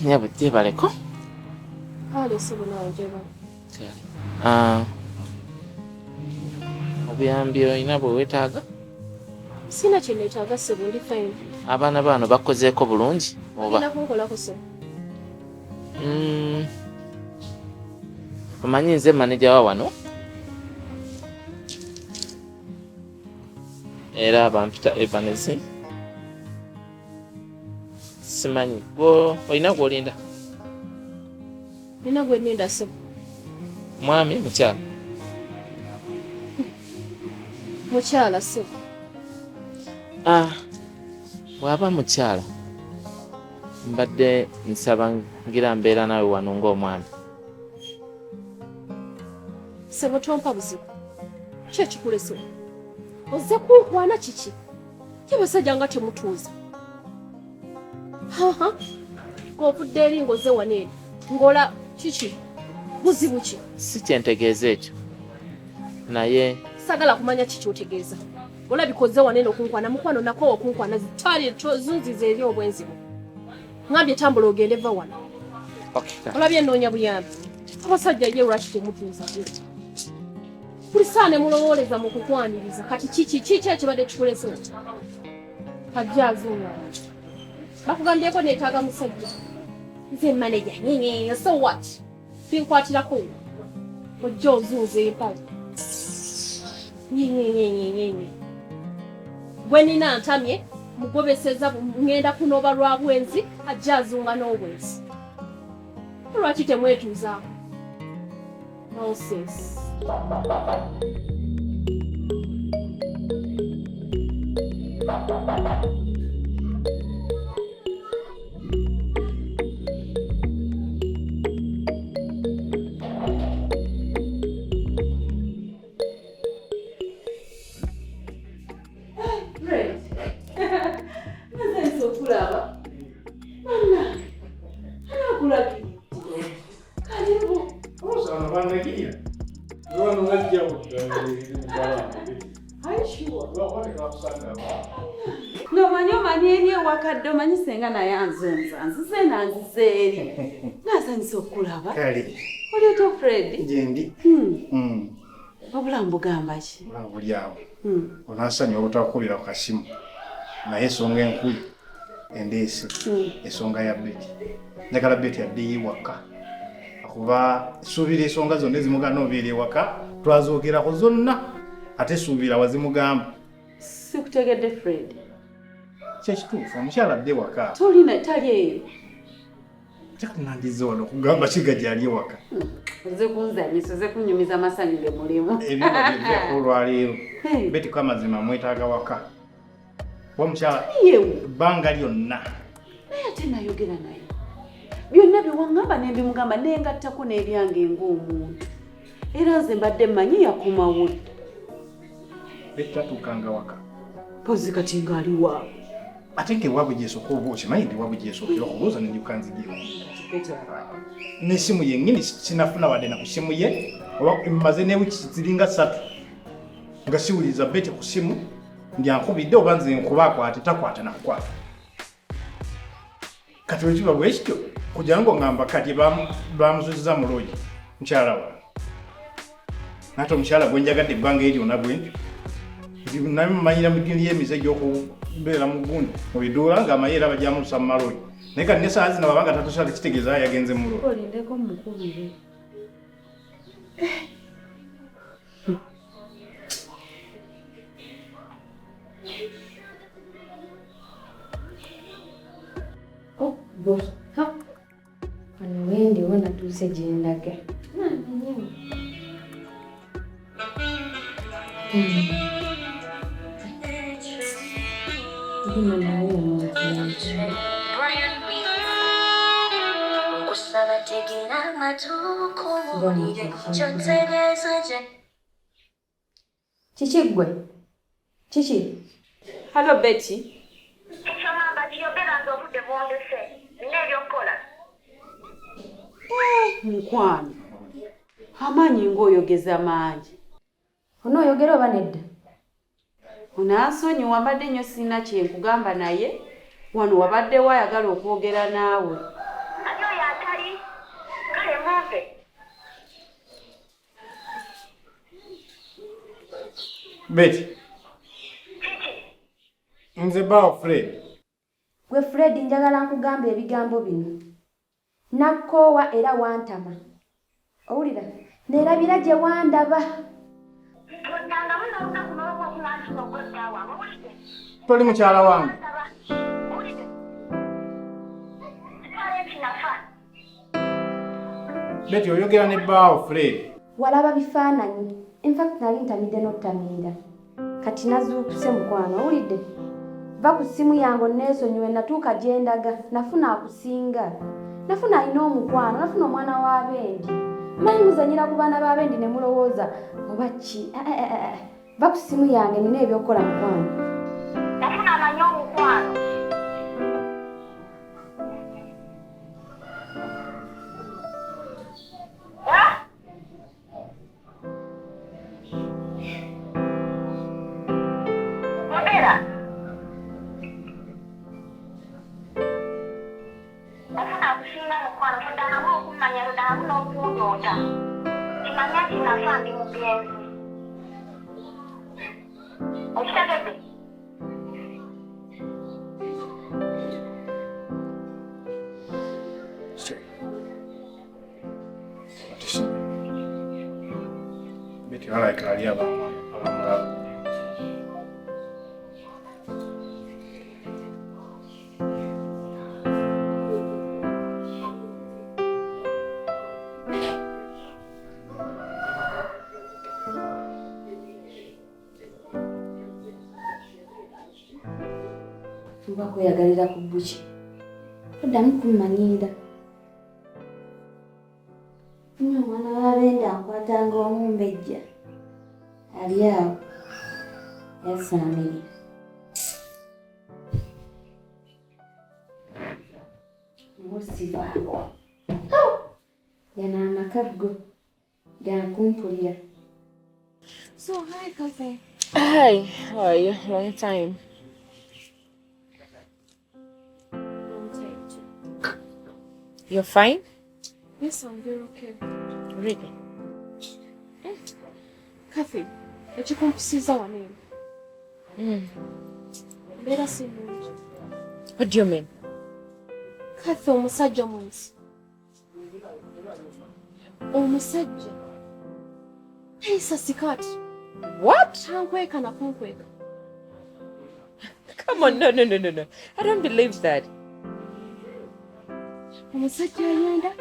Nyabudde baleko. Ale sebo nawe jeba. Obuyambi olina bwe weetaaga? Sina kye neetaaga sebo ndi fine. Abaana bano bakozeeko bulungi oba? Olina kunkolako sebo. Omanyi nze maneja wa wano era bampita Evans. Simanyi olina gw'olinda? Nina gwe ninda sebo. Mwami mukyala? Mukyala sebo. Bw'aba mukyala mbadde nsaba ngira mbeera nawe wano ng'omwami. Sebo tompa buzibu. Ki ekikulese? Ozze kunkwana kiki? Ki basajja nga temutuuza? Ng'ovudde eri ng'ozze wano eri. Ngola kiki? Buzibu ki? Si kyentegeeza ekyo. Naye sagala kumanya kiki otegeeza. Olabikoze wano eno okunkwana mukwano nako okunkwana zitwali zunziza eri obwenzibu. Ngambye tambula ogende va wano. Olabye nnoonya buyambi. Abasajja ye lwaki temutuuza gye. Buli saa ne mulowooleza mu kukwaniriza kati kiki ekibadde kikulese? Ajja azunga. Bakugambyeko neetaaga musajja. Nze maneja so what? Binkwatirako ojja ozunza empale. Gwe nina ntamye mugobeseza ngenda kunoba lwa bwenzi ajja azunga n'obwenzi. Lwaki temwetuuzaako? Nonsense. No manyi eri ewakadde omanyi senga naye anzunza nzize nanzizeeri nasanyisa okulaba kale olioto Fred gyendi obulamu bugamba ki buli awo onasanya obutakubira ku kasimu naye ensonga enkulu endeese ensonga ya Beti njagala Beti addeyo ewaka akuba suubira ensonga zonna ezimugana obeera ewaka twazoogerako zonna ate suubira wazimugamba sikutegedde Fred kyekituufu omukyala adde ewaka tolina tali eyo kati nandize wano okugamba kiga gyali ewaka oze kunzanyisa oze kunyumiza amasanyu ge mulimu ebyo byekko olwaleero Beti ko amazima mwetaaga waka omukyala ebbanga lyonna naye ate nayogera naye byonna byewaŋŋamba nembimugamba nengattako n'ebyange ng'omuntu era nze mbadde mmanyi yakomawo Beti tatuukanga waka pozi kati ngaali waabwe ate nkewaabwe gyesooka oba okimanyi nti waabwe gyesookera okubuuza nenjukanzigewo n'essimu yennyini sinafuna wadde na ku ssimu ye oba mmaze n'ewiki ziringa 3 nga siwuliza Beti ku ssimu ndyankubidde oba nze nkubakwate takwata nakukwata kati wekiba bwekityo kugira ngo ngamba kati bamuzuziza mu loogi mukyala wa nate omukyala gwe njagadde ebbanga eryona bwentyo naye mumanyira mu ddiini y'emize gy'okubeera mu gundi mu biduula ng'amaye era bajyamusa mu maloogi naye kati n'esaawa zino babanga tatusobola kitegeeza yagenze mu loogi olindeko mukubire Boss, wano wendi wona tuuse gye ndaga. Ndima naye omuntu yange. Kusaba tegera matuko mulire kyotegeeza gye. Kiki gwe? Kiki? Hello Betty. Mukwano amanyi ng'oyogeza mangi onooyogera oba nedda onansonyiwa mbadde nnyo sirina kyenkugamba naye wano wabaddewo ayagala okwogera naawe Betty. Nze bawo Fred. Gwe Fred njagala nkugamba ebigambo bino. Nakoowa era wantama. Owulira? Neerabira gye wandaba. Toli mukyala wange. Betty oyogera ne bawo Fred. Walaba bifaananyi. In fact nali ntamidde n'otamiira. Kati nazuukuse mukwano owulidde? Va ku ssimu yange onneesonyiwe natuuka gye ndaga. Nafuna akusinga. Nafuna alina omukwano. Nafuna omwana w'abendi. Manyi muzanyira ku baana b'abendi ne mulowooza oba ki? Va ku ssimu yange nina ebyokukola mukwano. Nafuna amanyi omukwano. Betty alike ali abamulaba. Tuba kweyagalira ku buki. Toddamu kummanyiira. Omwana w'abendi ankwatanga omumbejja. Ali awo. Yasaamira. Musibaabo. Yana amakaggo. Gankumpulira. So, hi, cousin. Hi, how are you? Long time. You're fine? Yes, I'm very okay. Really? Kathy, ekikumpisiza wano eno. Mbeera si nnungi. What do you mean? Kathy omusajja munsi. Omusajja. Ayisa sikaati. What? Tankweka na kunkweka. Come on, no. I don't believe that. Omusajja ayenda.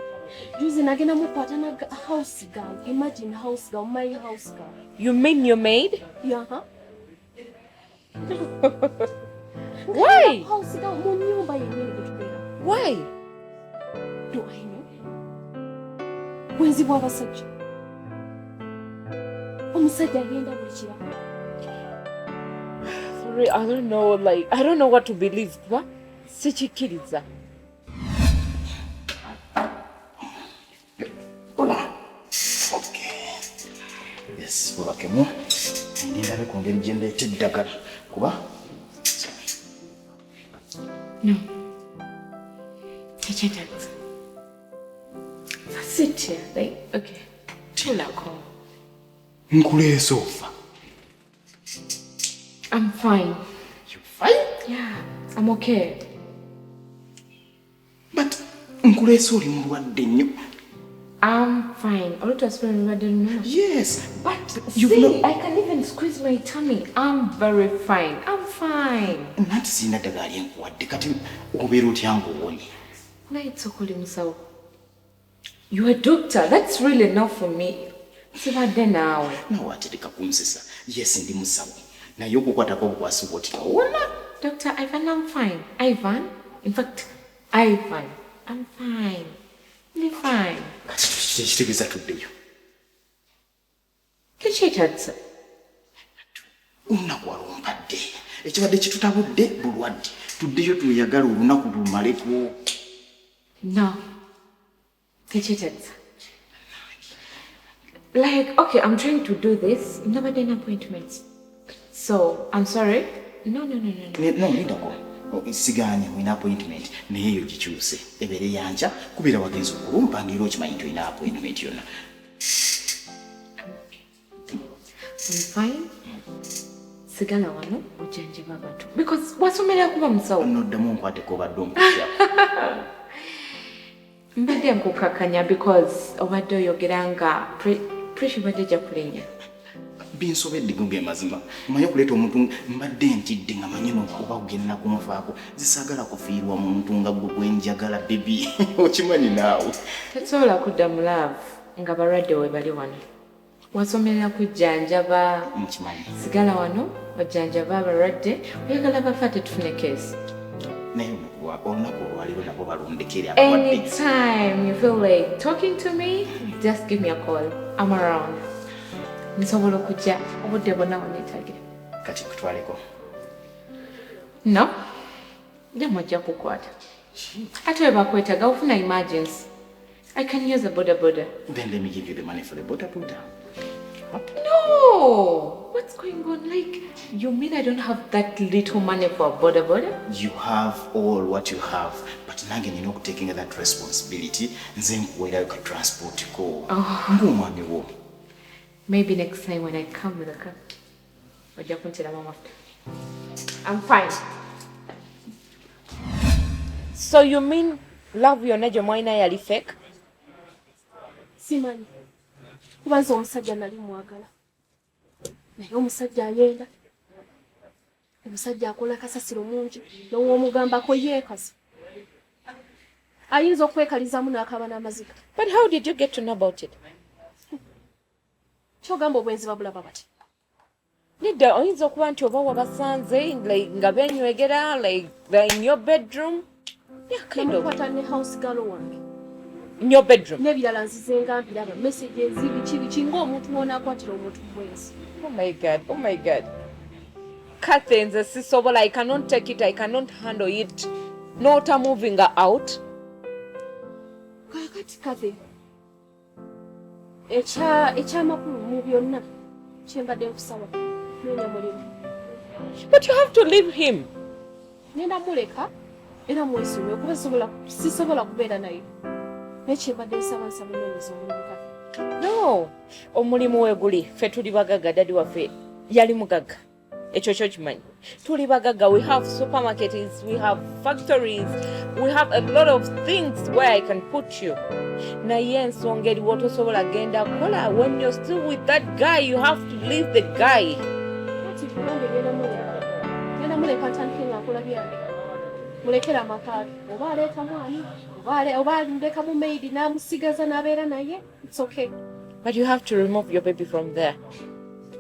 Juzi nagenda mukwata na house girl. Imagine house girl, my house girl. You mean your maid? Yeah, huh? Why? House girl mu nyumba yenyewe kutubeera. Why? Do I know? Bwenzi bw'abasajja. Omusajja agenda buli kirako. Sorry, I don't know, I don't know what to believe. What? Sichikiriza. Yes, olakemu. Ndindabe ku ngeri gye ndeeta eddagala. Kuba? No. Take it. Sit here. Okay. Chill out. Nkuleese ofa. I'm fine. You fine? Yeah, I'm okay. But nkuleese oli mulwadde nnyo. I'm fine. All to explain, I don't know. Yes, But you see, know. I can even squeeze my tummy. I'm very fine. I'm fine. Nanti sirina ddagala lyenkuwadde kati obeera otya ng'owonye. No, it's okay, Musawo. You're a doctor. That's really enough for me. Sibadde naawe. Nawe ate leka kunsesa. Yes, ndi musawo. Naye okukwatako obukwasi bw'oti towona. Dr. Ivan, I'm fine. Ivan? In fact, Ivan, I'm fine. Really fine. Kati tukitegeeza tuddeyo. Kikitatsa. Olunaku alumpadde. Ekibadde kitutabudde bulwadde. Tuddeyo tweyagala olunaku lumaleko. No. Kikitatsa. Okay, I'm trying to do this. Never done appointments. So, I'm sorry. No. No, lindako. Sigaanye olina appointment naye eyo gikyuse. Ebeere yanja kubeera wagenza okulumpa ng'era okimanyi nti olina appointment yonna. I'm fine. sigala wano ojjanjaba abantu because wasomera kuba musawo. Noddamu nkwateko obadde ompusya. Mbadde nkukakanya because obadde oyogera nga pressure badde ejja kulenya. Binsobedde guge mazima. Mmanyi okuleeta omuntu mbadde ntidde nga manyi oba kugenda kunfaako. Zisagala kufiirwa muntu nga gwe gwenjagala baby. Okimanyi naawe. Tetsobola kudda mu love nga balwadde we bali wano. Wasomera kujjanjaba. Nkimanyi. Sigala wano ojjanjaba abalwadde oyagala bafa tetufune keesi. Naye olunaku olwaliro nabo balondekere abalwadde. Anytime you feel like talking to me, just give me a call. I'm around. Nsobola okujja obudde bwonna wanneetagira. Kati kutwaleko. No. Jamu ojja kukwata. Ate we bakwetaga ufuna emergency. I can use a boda. Then let me give you the money for the boda. No! What's going on? Like, you mean I don't have that little money for a boda? You have all what you have, but nange nina okutekinga that responsibility. Nze nkuweerayo ka transport ko. Ng'omwami wo. Maybe next time when I come with a car. Ojja kuntera mama after. I'm fine. So you mean love yonna gye mwalina yali fake? Simanyi. Kubanza omusajja nali mwagala. Naye omusajja ayenda. Omusajja akola kasasiro mungi. N'owoomugambako yeekasa. Ayinza okwekalizamu n'akaaba n'amaziga. But how did you get to know about it? Kyogamba obwenzi babulaba bati. Nidda oyinza okuba nti oba wabasanze nga benywegera like they're in your bedroom. Yeah, kind of. Namukwata ne house girl wange. In your bedroom? N'ebirala nzize nga mpiraba messages biki ng'omuntu wona akwatira omuntu bwenzi. Oh my God. Kathy nze sisobola, I cannot take it, I cannot handle it. Not moving out. Kakati Kathy. Ekyamakulu mu byonna kyembadde nkusaba noonya mulimu. But you have to leave him. Nenda muleka era mwesonyiwe kuba sisobola kubeera naye. Nekyembadde nsaba noonyeza omulimu Kathy. No. Omulimu we guli. Ffe tuli bagagga, dadi waffe yali mugagga. Ekyo kyo kimanyi. Tuli bagagga. We have supermarkets, we have factories, we have a lot of things where I can put you. Naye ensonga eriwo tosobola genda kukola. When you're still with that guy, you have to leave the guy. Kati kubange genda muleka ntandike ng'akola byange. Mulekera amaka oba aleeta mwani oba ndeka mu maid n'amusigaza n'abeera naye. It's okay. But you have to remove your baby from there.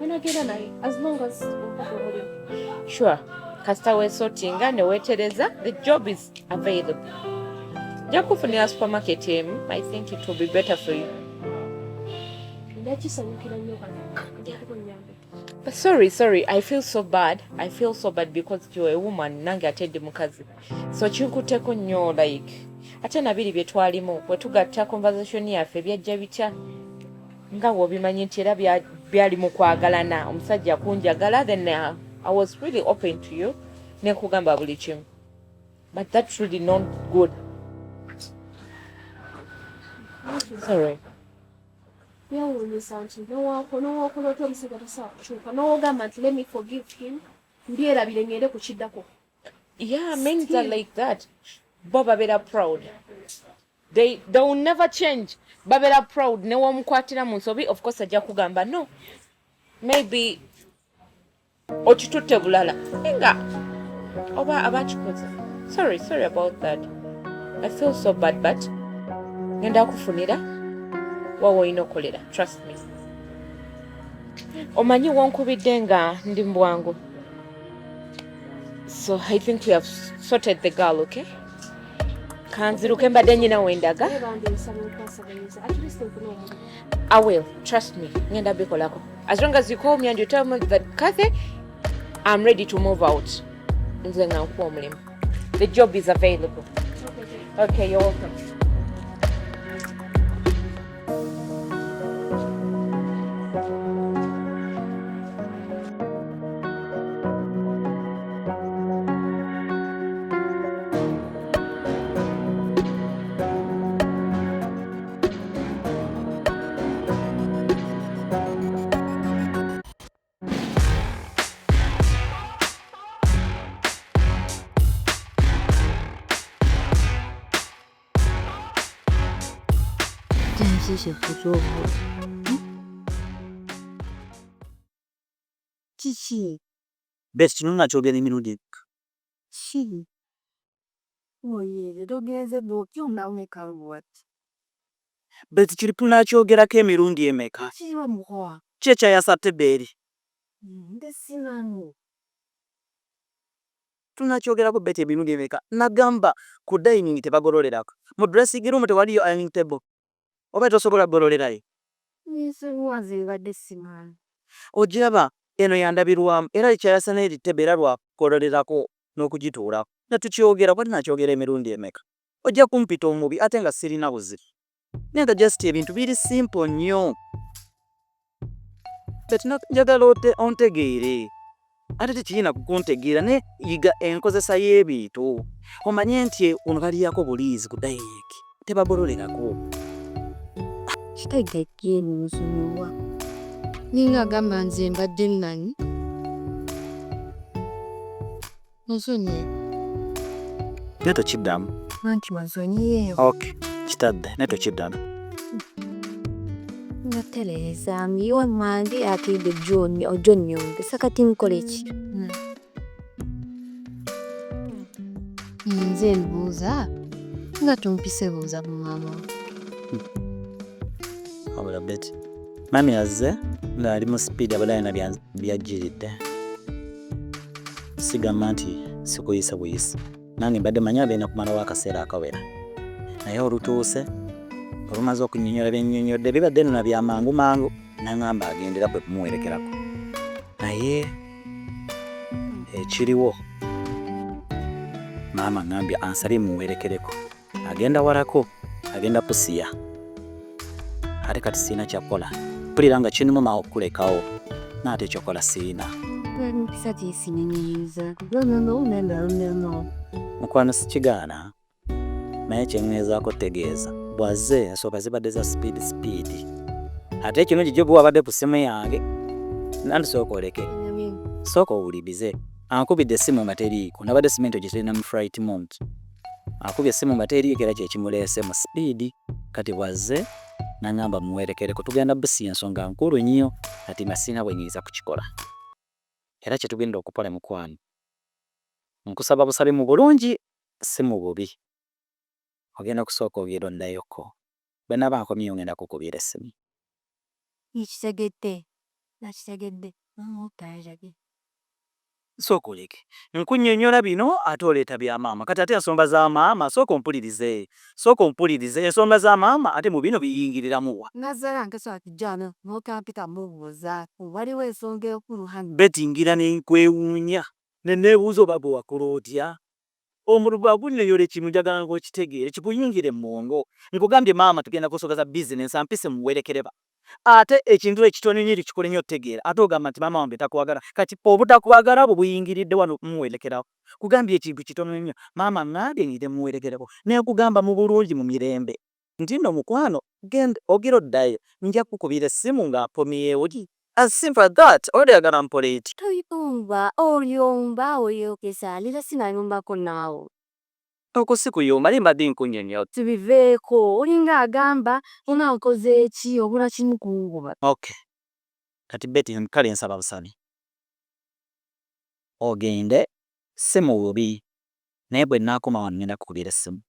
Nagenda naye as long as omulimu. Sure. Kasita weesootinga ne weetereza, the job is available. Nja kufunira supermarket emu. I think it will be better for you. Ndakisanyukira nnyo kati. But sorry, I feel so bad because you're a woman, nange atedde mukazi. So kinkutteko nnyo like, ate nabiri bye twalimu, bwe tugatta conversation yaffe byajja bitya. Nga wobimanyi nti era byali mu kwagalana, omusajja kunjagala, then I was really open to you. Nekugamba buli kimu. But that's really not good. Sorry. Yawunyisa nti n'owakoloota omusajja tasobola kukyuka n'ogamba nti let me forgive him mbyerabire ngende ku kiddako. Yeah, men are like that. Bo babeera proud. They will never change. Babeera proud. Ne womukwatira mu nsobi, of course ajja kugamba no. Maybe okitutte bulala. Nga oba abakikoze. Sorry about that. I feel so bad, but ngenda kufunira wawo ino kolera. Trust me. Omanyi wonkubidde nga ndi mbwangu. So I think we have sorted the girl, okay? Kanziruke mbadde nnyina wendaga. I will. Trust me. Ngenda bikolako. As long as you call me and you tell me that Kathy, I'm ready to move out. Nze nga nkuwa omulimu. The job is available. Okay, you're welcome. kishe kutovu. Chichi. Best kino nakyogera emirundi. Chi. Oye, dogeze bw'okyo naweka lwati. Best kiri tunakyogerako emirundi emeka. Chiwa muhwa. Checha yasatte beri. Ndesinano. Tunakyogerako beti emirundi emeka. Nagamba ku dining tebagololerako. Mu dressing room tewaliyo dining table. Oba tosobola gololerayo. Nise waze badesimano. Ojaba eno yandabirwamu era ekyayasana eri ttebe era lwakololerako n'okugituula. Natukyogera bwati nakyogera emirundi emeka. Ojja kumpita omubi ate nga sirina buzibu. Nenga just ebintu biri simple nnyo. Beti njagala ontegeere. Ate tekirina kukuntegeera ne yiga enkozesa y'ebintu. Omanye nti ono baliyako buliizi ku dining. Tebagololerako. Kitaigaikie nsonyiwa. Ninga gamba nze mbadde nani? Nsonyi. Neto kiddamu. Anti wazonyiyeyo. Okay. Kitadde. Neto kiddamu. Ngatereza miwa mwange akide John nyonge. Sakati nkole ki? Nze mbuuza. Nga tumpise buuza mu mama. Obula beti. Mami azze ng'ali mu speed abadayina byajjiridde. Sigamba nti sikuyisa buyisa. Nange mbadde manya agenda kumalawo akaseera akawera. Naye olutuuse olumaze okunnyonnyola byennyonnyodde bibadde nno byamangu mangu naŋŋamba agendera kwe kumuwerekerako. Naye ekiriwo maama ŋŋambye ansabye muwerekereko. Agenda walako, agenda kusiya. Ate kati siina kyakola. Mpulira nga kinuma okulekawo. Naate ekyokola siina. Mpisa tisinyinyiza. No. Mukwano sikigaana. Naye kyengezaako tegeeza. Bwazze ensooka zibadde za speed. Ate kino gijjo bwe wabadde ku ssimu yange. Nandisooka oleke. Sooka owulirize. Ankubidde essimu nga teriiko. Nabadde simento gitalina mu flight mode. Akubye essimu nga teriiko era kyekimuleese mu speed. Kati bwazze naŋŋamba muwerekereko tugenda busi ensonga nkulu nnyo ati masina bwenyinza kukikola. Era kyetugenda okukola mukwano. Nkusaba busabe mu bulungi si mu bubi. Ogenda kusooka obyerondayoko. Bwe naba nkomyewo ngenda kukubira essimu. Ikitegedde. Nakitegedde. Mutayage. Sooka oleke. Nkunnyonnyola bino ate oleeta bya maama. Kati ate ensonga za maama sooka ompulirize. Ensonga za maama ate mu bino biyingiriramu wa. Nazara nkeso atijana. Nokampita mubuuza. Waliwo ensonga ekulu hano. Betingira n'enkwewuunya. Ne neebuuza oba bwe wakola otya. Omuluba gunneyole ekintu njagala ng'okitegeere kikuyingire mu mwongo. Nkugambye maama tugenda kusookaza bizinensi ampise muwerekereba. Ate ekintu ekitono nnyo kikole nnyo otegeera. Ate ogamba nti maama wange takwagala. Kati obutakwagala bwe buyingiridde wano muwerekerawo. Kugambye ekintu kitono nnyo. Maama ŋŋambye ngire muwerekerebo. Naye nkugamba mu bulungi mu mirembe. Nti nno mukwano genda ogira oddayo. Nja kukubira essimu ng'ampomyewo ki. As simple as that. Oyagala mpoleeti. Toyumba, oyomba, oyokesa. Lila sinayombako naawo. Oko si kuyomba mbadde nkunnyonnyola. Tubiveeko. Olinga agamba onaakoze eki obula kimu kunguba. Okay. Kati Betty kale nsaba busabe. Ogende si mu bubi. Naye bwe nnaakoma wano ngenda kukubira essimu.